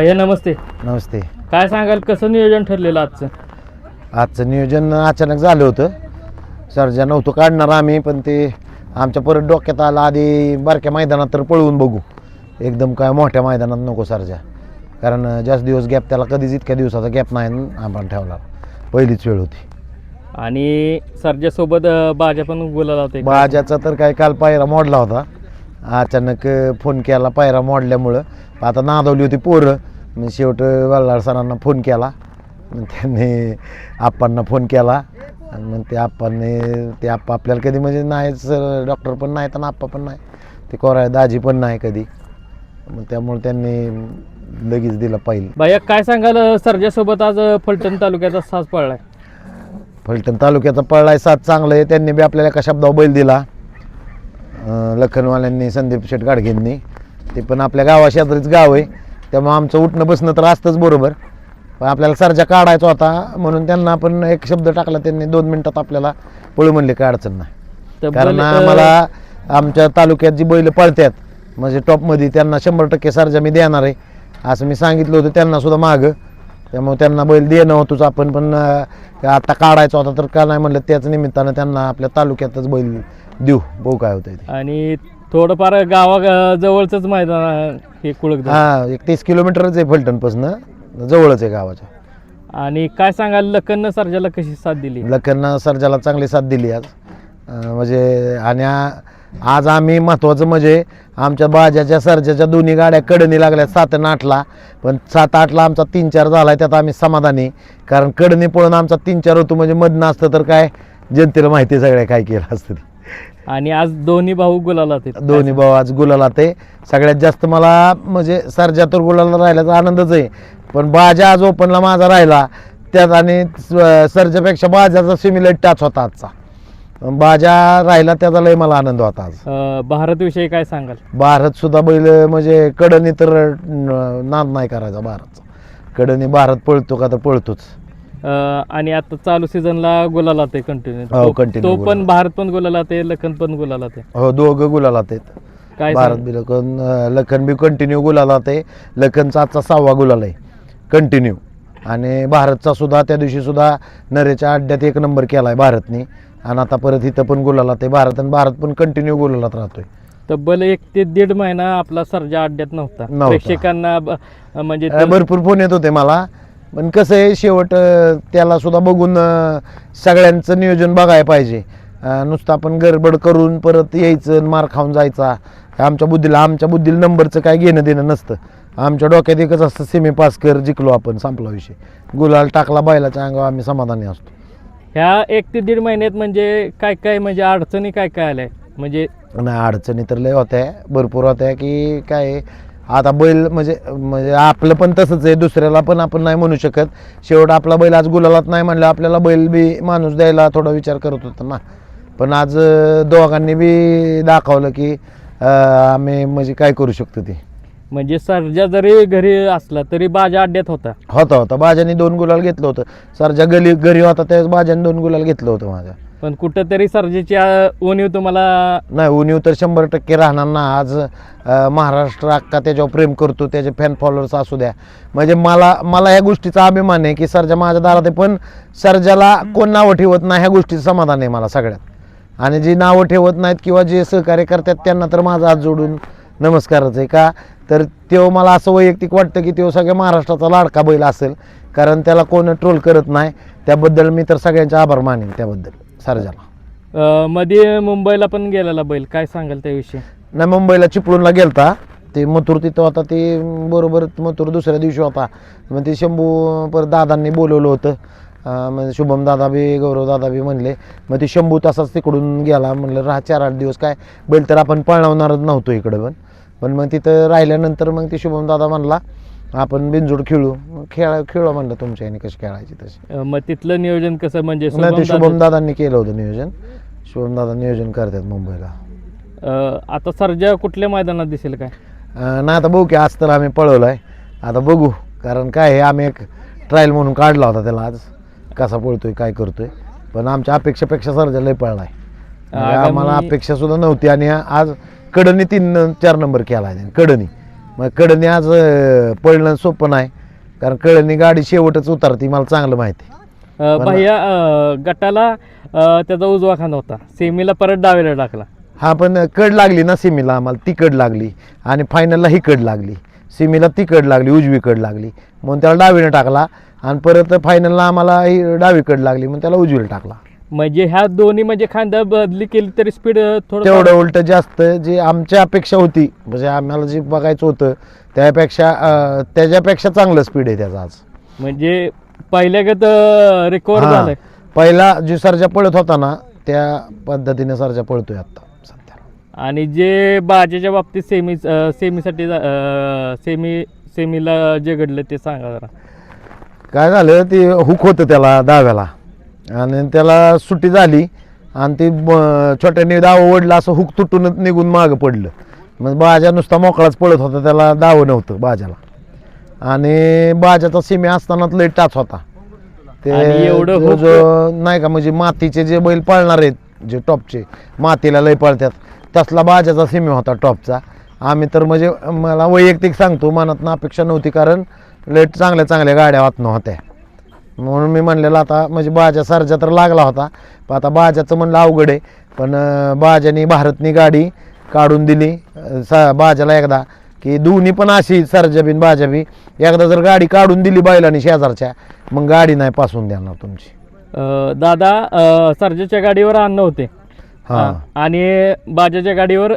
भैया नमस्ते. नमस्ते. काय सांगाल कसं नियोजन ठरलेलं आजचं नियोजन अचानक झालं होतं. सर्जा नव्हतं काढणार आम्ही, पण ते आमच्या परत डोक्यात आलं आधी बारक्या मैदानात तर पळवून बघू, एकदम काय मोठ्या मैदानात नको सर्जा, कारण जास्त दिवस गॅप त्याला कधीच इतक्या दिवसाचा गॅप नाही आपण ठेवला, पहिलीच वेळ होती. आणि सरजासोबत बाजा पण बोलायला होते. बाजाचा तर काय काल पायरा मोडला होता, अचानक फोन केला पायरा मोडल्यामुळं. आता नादवली होती पोरं, मी शेवट वल्लाळ सरांना फोन केला, मग त्यांनी आप्पांना फोन केला आणि मग ते आप्पा आपल्याला कधी म्हणजे नाही, सर डॉक्टर पण नाही आणि आप्पा पण नाही, ते कोराय दाजी पण नाही कधी, मग त्यामुळे त्यांनी लगेच दिला पाहिलं. भैया काय सांगाल सरजासोबत आज फलटण तालुक्याचा साज पडलाय. फलटण तालुक्याचा पळलाय साथ चांगलं आहे. त्यांनी बी आपल्याला एका शब्दावर बैल दिला, लखनवाल्यांनी, संदीप शेठ गाडगेंनी. ते पण आपल्या गावाशेजारीच गाव आहे, त्यामुळे आमचं उठणं बसणं तर असतंच बरोबर, पण आपल्याला सर्जा काढायचा होता म्हणून त्यांना आपण एक शब्द टाकला. त्यांनी 2 मिनिटात आपल्याला पळू म्हणले, काय अडचण नाही. कारण आम्हाला आमच्या तालुक्यात जी बैल पळतात म्हणजे टॉपमध्ये, त्यांना 100% सर्जा मी देणार आहे असं मी सांगितलं होतं त्यांना सुद्धा मागं. त्यामुळे त्यांना बैल देणं होतोच आपण, पण आता काढायचा होता तर का नाही म्हणलं, त्याच निमित्तानं त्यांना आपल्या तालुक्यातच बैल देऊ, बघू काय होतं ते. आणि थोडंफार गावाजवळच मैदान हे कुळक. हां, 31 किलोमीटरच आहे फलटणपासून, जवळच आहे गावाच्या. आणि काय सांगाल लखननं सर्जाला कशी साथ दिली. लखननं सर्जाला चांगली साथ दिली आज, म्हणजे आणि आज आम्ही महत्त्वाचं म्हणजे आमच्या बाजाच्या सर्जाच्या दोन्ही गाड्या कडनी लागल्या 7 आणि 8ला, पण 7-8ला आमचा 3-4 झाला आहे, त्यात आम्ही समाधानी, कारण कडनी पळून आमचा 3-4 होतो म्हणजे मधनं असतं तर काय जनतेला माहिती आहे सगळ्या काय केलं असतं ते. आणि आज दोन्ही भाऊ गुलाला ते. दोन्ही भाऊ आज गुलाला ते. सगळ्यात जास्त मला म्हणजे सर्जा तर गुलाला राहिल्याचा आनंदच आहे, पण बाजा आज ओपनला माझा राहिला त्यात, आणि सर्जापेक्षा बाजाचा सिमिलर टच होता आजचा, बाजा राहिला त्याचा लय मला आनंद होता आज. भारत विषयी काय सांगाल. भारत सुद्धा बैल म्हणजे कडनी तर नाद नाही करायचा भारतचा, कडनी भारत पळतो का तर पळतोच. आणि आता चालू सीझनला गुलाला ते कंटिन्यू. हो, कंटिन्यू तो पण भारत पण गुलाला ते, लखन पण गुलाला ते. हो, दोघं गुलाला ते. काय भारत बी लखन बी कंटिन्यू गुलाला ते. लखनचा आजचा 6वा गुलाल आहे कंटिन्यू, आणि भारतचा सुद्धा त्या दिवशी सुद्धा नरेच्या अड्ड्यात 1 नंबर केला आहे भारतनी, आणि आता परत इथं पण गुलाला ते भारत, आणि भारत पण कंटिन्यू गुलालात राहतोय. तब्बल 1 ते 1.5 महिना आपला सर्जा अड्ड्यात नव्हता. प्रेक्षकांना म्हणजे भरपूर फोन येत होते मला, पण कसं आहे शेवट त्याला सुद्धा बघून सगळ्यांचं नियोजन बघायला पाहिजे. नुसतं आपण गडबड करून परत यायचं मार खाऊन जायचा, आमच्या बुद्धीला नंबरचं काय घेणं देणं नसतं. आमच्या डोक्यात एकच असतं, सेमी पास कर, जिंकलो आपण, संपला विषय, गुलाल टाकला बैलाच्या अंगावर, आम्ही समाधानी असतो. ह्या 1 ते 1.5 महिन्यात म्हणजे काय म्हणजे अडचणी काय आल्या म्हणजे. नाही, अडचणी तर लय होत्या, भरपूर होत्या, की काय आता बैल म्हणजे आपलं पण तसंच आहे, दुसऱ्याला पण आपण नाही म्हणू शकत. शेवट आपला बैल आज गुलालात नाही म्हणलं, आपल्याला बैल बी माणूस द्यायला थोडा विचार करत होता ना. पण आज दोघांनी बी दाखवलं की आम्ही म्हणजे काय करू शकतो ते. म्हणजे सर्जा जरी घरी असला तरी बाजा अड्ड्यात होता. बाजाने 2 गुलाल घेतलं होतं. सर्जा घरी होता त्यावेळेस बाजाने 2 गुलाल घेतलं होतं माझ्या. पण कुठंतरी सर्जेची उणीव तुम्हाला. नाही, उणीव तर 100% राहणार ना. आज महाराष्ट्र अख्खा त्याच्यावर प्रेम करतो, त्याचे फॅन फॉलोअर्स असू द्या, म्हणजे मला ह्या गोष्टीचा अभिमान आहे की सर्जा माझ्या दारात आहे, पण सर्जाला कोण नावं ठेवत नाही ह्या गोष्टीचं समाधान आहे मला सगळ्यात. आणि जी नावं ठेवत नाहीत किंवा जे सहकार्य करतात त्यांना तर माझा हात जोडून नमस्कारच आहे. का तर तो मला असं वैयक्तिक वाटतं की तो सगळ्या महाराष्ट्राचा लाडका बैल असेल, कारण त्याला कोण ट्रोल करत नाही, त्याबद्दल मी तर सगळ्यांचे आभार मानेन त्याबद्दल सर्जाला. मध्ये मुंबईला पण गेलेला बैल, काय सांगाल त्याविषयी. नाही, मुंबईला चिपळूणला गेलता, ते मथुर तिथं होता, ते बरोबर मथुर दुसऱ्या दिवशी होता, मग ते शंभू परत दादांनी बोलवलं होतं, म्हणजे शुभम दादा बी गौरव दादा बी म्हणले, मग ते शंभू तसाच तिकडून गेला, म्हणलं राहा 4-8 दिवस, काय बैल तर आपण पळवणारच नव्हतो इकडं, पण मग तिथं राहिल्यानंतर मग ते शुभम दादा म्हणला आपण बिनजोड खेळू म्हणलं, तुमच्या याने कशी खेळायची तशी. मग तिथलं नियोजन कसं म्हणजे ते शुभम दादांनी केलं होतं नियोजन, शुभम दादा नियोजन करतात मुंबईला. आता सर्जा कुठल्या मैदानात दिसेल काय. नाही, आता बघू की आज तर आम्ही पळवलं आहे, आता बघू, कारण काय आहे आम्ही एक ट्रायल म्हणून काढला होता त्याला, आज कसा पळतोय काय करतोय, पण आमच्या अपेक्षापेक्षा सर्जा लय पळला आहे. आम्हाला अपेक्षा सुद्धा नव्हती, आणि आज कडनी 3-4 नंबर केला आहे कडनी, मग कडनी आज पळणं सोपं नाही, कारण कडनी गाडी शेवटच उतारती, मला चांगलं माहिती आहे. भैया गटाला त्याचा उजवा खांदा होता, सेमीला परत डावीला टाकला. हा, पण कड लागली ना सिमीला, आम्हाला ती कड लागली आणि फायनलला ही कड लागली. सिमीला ती कड लागली, उजवी कड लागली, म्हणून त्याला डावीने टाकला आणि परत फायनलला आम्हाला ही डावी कड लागली म्हणून त्याला उजवीला टाकला. म्हणजे ह्या दोन्ही म्हणजे खांदा बदली केली तरी स्पीड थोडं तेवढं उलट जास्त जी आमची अपेक्षा होती, म्हणजे आम्हाला जे बघायचं होतं त्याच्यापेक्षा चांगलं स्पीड आहे त्याचा आज. म्हणजे पहिल्यागत रिकवर हा, झालंय. पहिला जो सर्जा पळत होता ना त्या पद्धतीने सर्जा पळतोय आता सध्या. आणि जे बाजेच्या बाबतीत सेमीसाठी सेमीला जे घडलं ते सांगा जरा. काय झालं, ते हुक होतं त्याला डाव्याला आणि त्याला सुट्टी झाली आणि ती छोट्याने दाव ओढला, असं हुक तुटूनच निघून मागं पडलं. मग बाजा नुसता मोकळाच पळत होता, त्याला दाव नव्हतं बाजाला. आणि बाजाचा सीमे असतानाच लय टाच होता ते. आणि एवढं जो नाही का, म्हणजे मातीचे जे बैल पाळणार आहेत, जे टॉपचे मातीला लय पाळतात, तसला बाजाचा सीमे होता टॉपचा. आम्ही तर म्हणजे मला वैयक्तिक सांगतो, मनात अपेक्षा नव्हती, कारण लय चांगल्या चांगल्या गाड्या वाटणं होत्या. म्हणून मी म्हणलेलं आता म्हणजे बाजा सर्जा तर लागला होता, पण आता बाजाचं म्हणलं अवघड आहे. पण बाजानी भारतनी गाडी काढून दिली बाजाला एकदा, की दोन्ही पण अशी सर्जा बिन बाजा बी एकदा जर गाडी काढून दिली बैलांनी शेजारच्या, मग गाडी नाही पासून देणार तुमची. दादा सर्जाच्या गाडीवर अन्न होते आणि बाजाच्या गाडीवर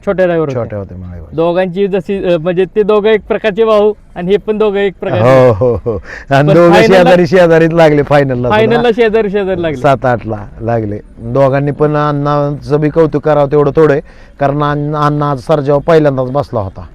छोट्या ड्रायव्हर छोट्या होते मला. दोघांची जशी म्हणजे ते दोघं एक प्रकारचे भाऊ आणि हे पण दोघं एक प्रकार. हो हो हो, आणि दोघं शेजारीच लागले फायनलला. फायनलला शेजारी लागले, 7-8 ला लागले. दोघांनी पण अण्णाचं बी कौतुक करावं तेवढं थोडं, कारण अण्णा आज सर्जावर पहिल्यांदाच बसला होता,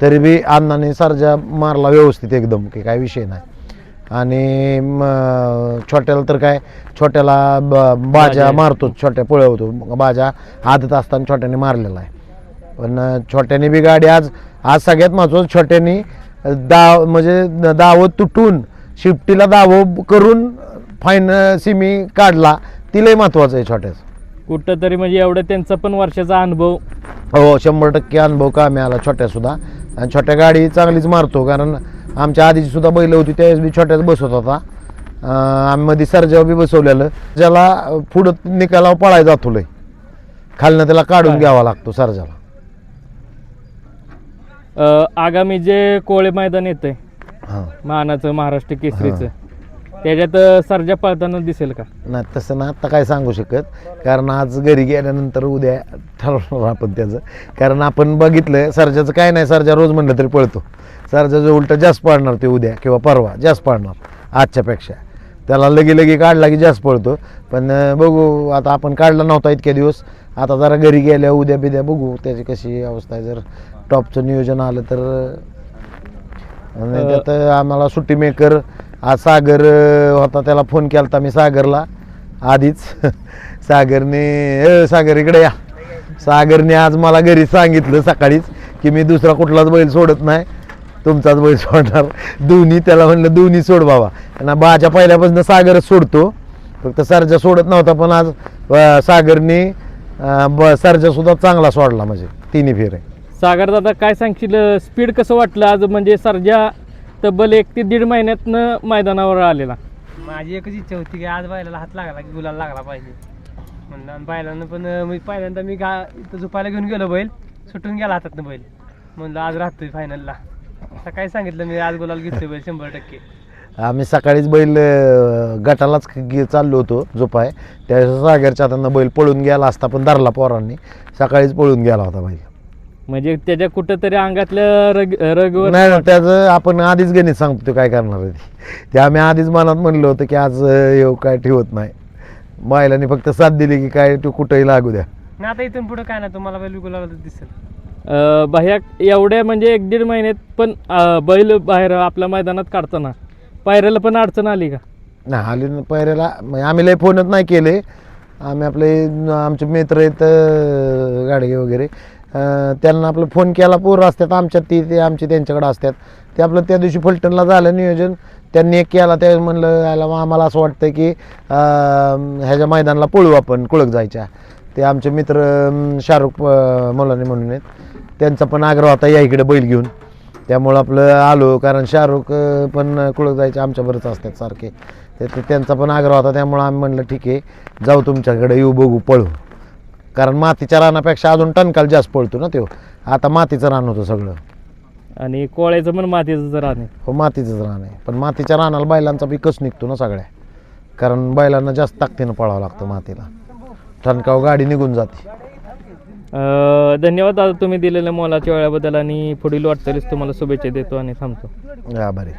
तरी बी अण्णाने सर्जा मारला व्यवस्थित एकदम, की काय विषय नाही. आणि छोट्याला तर काय, छोट्याला बाजा मारतो, छोट्या पळवतो. बाजा आदत असताना छोट्याने मारलेला आहे. पण छोट्याने बी गाडी आज सगळ्यात महत्त्वाचं, छोट्याने म्हणजे दाव तुटून शिफ्टीला दाव करून फायनल सिमी काढला, ती लय महत्त्वाचं आहे छोट्याचं. कुठं तरी म्हणजे एवढं त्यांचा पण वर्षाचा अनुभव. हो, 100% अनुभव कामी आला छोट्यासुद्धा. आणि छोट्या गाडी चांगलीच मारतो, कारण आमच्या आधीची सुद्धा बैल होती त्यावेळेस बी छोट्याच बसवत होता. आम्ही मध्ये सर्जावर बी बसवलेलं, ज्याला पुढं निकालावर पळायला जातो लय, खालनं त्याला काढून घ्यावा लागतो सर्जाला. आगामी जे कोळे मैदान येतंय मानाचं, महाराष्ट्र केसरीचं, त्याच्यात सर्जा पळताना दिसेल का? नाही, तसं ना आता काय सांगू शकत, कारण आज घरी गेल्यानंतर उद्या ठरवणार आपण त्याचं. कारण आपण बघितलं सर्जाचं काय नाही, सर्जा रोज म्हणलं तरी पळतो. सर्जाचं उलट जास्त पळणार ते, उद्या किंवा परवा जास्त पळणार आजच्यापेक्षा. त्याला लगी काढला की जास्त पळतो. पण बघू, आता आपण काढला नव्हता इतक्या दिवस, आता जरा घरी गेल्या उद्या बिद्या बघू त्याची कशी अवस्था आहे. जर टॉपचं नियोजन आलं तर. आणि त्यात आम्हाला सुट्टी मेकर आज सागर होता, त्याला फोन केला होता मी सागरला आधीच. सागर इकडे या. सागरने आज मला घरी सांगितलं सकाळीच, की मी दुसरा कुठलाच बैल सोडत नाही, तुमचाच बैल सोडणार. दोन्ही त्याला म्हणलं दोन्ही सोड बाबा. आणि बाजा पहिल्यापासून सागरच सोडतो, फक्त सर्जा सोडत नव्हता. पण आज सागरने सर्जा सुद्धा चांगला सोडला, म्हणजे तिन्ही फेरे. सागर दादा काय सांगशील, स्पीड कसं वाटलं आज? म्हणजे सर्जा तब्बल 1 ते 1.5 महिन्यातनं मैदानावर आलेला. माझी एकच इच्छा होती की आज बैलाला हात लागला की गुलाल लागला पाहिजे म्हणलं. आणि बैलांना पण पहिल्यांदा मी इथं झोपायला घेऊन गेलो, बैल सुटून गेला हातातनं बैल. म्हणलं आज राहतोय फायनलला. सकाळी सांगितलं मी आज गुलाल घेतोय बैल 100%. आम्ही सकाळीच बैल गटालाच चाललो होतो झोपाय, त्यावेळेस सागरच्या हातानं बैल पळून गेला असता, पण धरला पोरांनी. सकाळीच पळून गेला होता बैल. म्हणजे त्याच्या कुठंतरी अंगातल्या रगवर नाही, त्याचं आपण आधीच गणित सांगतो तो काय करणार आहे ते आम्ही आधीच मनात म्हणलं होतं की आज येऊ काय ठेवत नाही. बैलांनी फक्त साथ दिली की काय तू कुठंही लागू द्या. ना आता इथून पुढे काय नाही, तुम्हाला बैल गुलाल दिसेल. बाह्या एवढ्या म्हणजे 1-1.5 महिन्यात पण बैल बाहेर आपल्या मैदानात काढताना पायऱ्याला पण अडचण आली का? नाही आली ना पायऱ्याला. आम्ही लय फोनच नाही केले. आम्ही आमचे मित्र आहेत गाडगे वगैरे, त्यांना आपलं फोन केला. पोरं असतात आमच्यात, ते आमचे त्यांच्याकडे असतात. ते आपलं त्या दिवशी फलटणला झालं नियोजन, त्यांनी एक केला. त्यावेळेस म्हणलं आम्हाला असं वाटतं की ह्याच्या मैदानाला पळू आपण कुळक जायच्या. ते आमचे मित्र शाहरुख मुलाने म्हणून आहेत, त्यांचा पण आग्रह होता या इकडे बैल घेऊन. त्यामुळं आपलं आलो, कारण शाहरुख पण कुळक जायचे आमच्याबरोबरच असतात सारखे, त्यांचा पण आग्रह होता, त्यामुळं आम्ही म्हणलं ठीक आहे जाऊ तुमच्याकडे, येऊ बघू पळू. कारण मातीच्या रानापेक्षा अजून टणकाल जास्त पळतो ना तो. आता मातीचं रान होतं सगळं. आणि कोळ्याचं पण मातीचं रान आहे. हो मातीचंच रान आहे, पण मातीच्या रानाला बैलांचा बी कस निघतो ना सगळ्या, कारण बैलांना जास्त ताकदीनं पळावं लागतं मातीला, ठणकाव गाडी निघून जाते. धन्यवाद दादा तुम्ही दिलेल्या मोलाच्या वेळाबद्दल, आणि पुढील वाटचालीस तुम्हाला शुभेच्छा देतो आणि थांबतो. बरे.